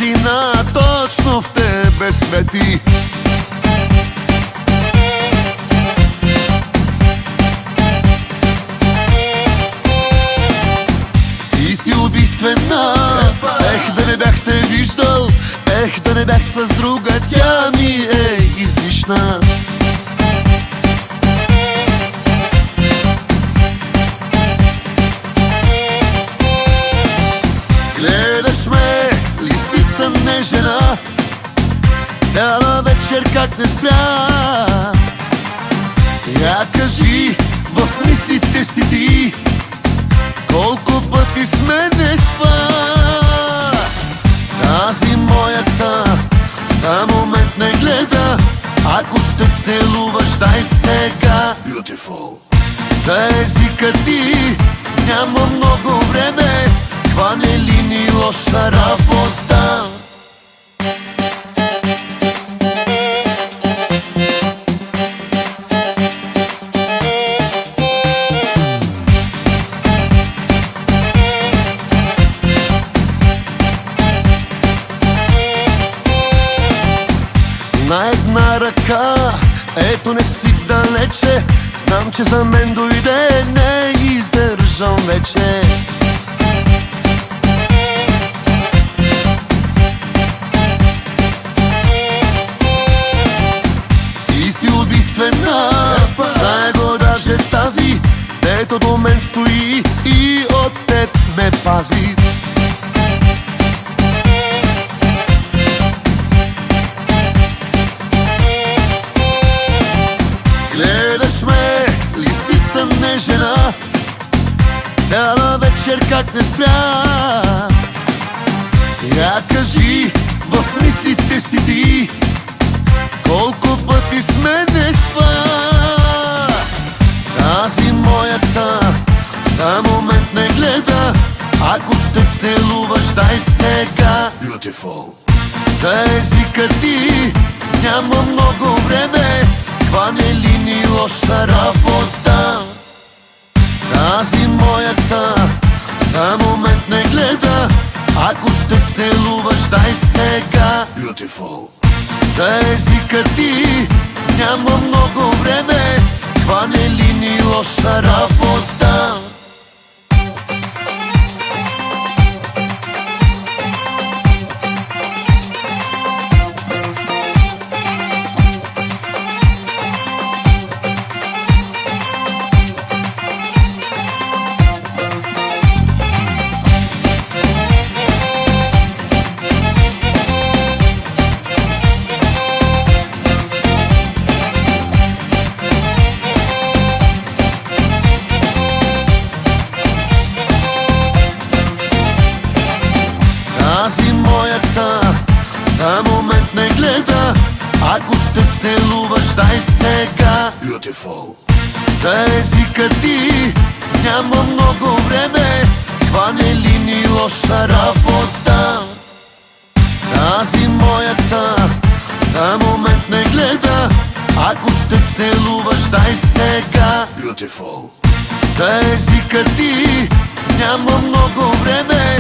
светлина точно в тебе свети. Ти си убийствена, ех да не бях те виждал, ех да не бях с друга, тя ми е излишна. Гледаш ме, лисица не жена, цяла вечер как не спря. Я кажи в мислите си ти, колко пъти с мене спа. Тази моята за момент не гледа, ако ще целуваш, дай сега. Beautiful. За езика ти няма много време, хване ли ни лоша работа? На една ръка, ето не си далече, знам, че за мен дойде, не издържам вече. Ти си убийствена, знае го даже тази, дето до мен стои и от теб ме пази. Гледаш ме, лисица не жена, цяла вечер как не спря. Я кажи в мислите си ти, колко пъти с мене спа. Тази моята за момент не гледа, ако ще целуваш, дай сега. Beautiful. За езика ти няма много време, хване ли ни лоша работа? Тази моята за момент не гледа, ако ще целуваш, дай сега. Beautiful. За езика ти няма много време, хване ли ни лоша работа? Тази моята за момент не гледа, ако ще целуваш, дай сега. Beautiful. За езика ти няма много време, хване ли ни лоша работа? Тази моята за момент не гледа, ако ще целуваш, дай сега. Beautiful. За езика ти няма много време,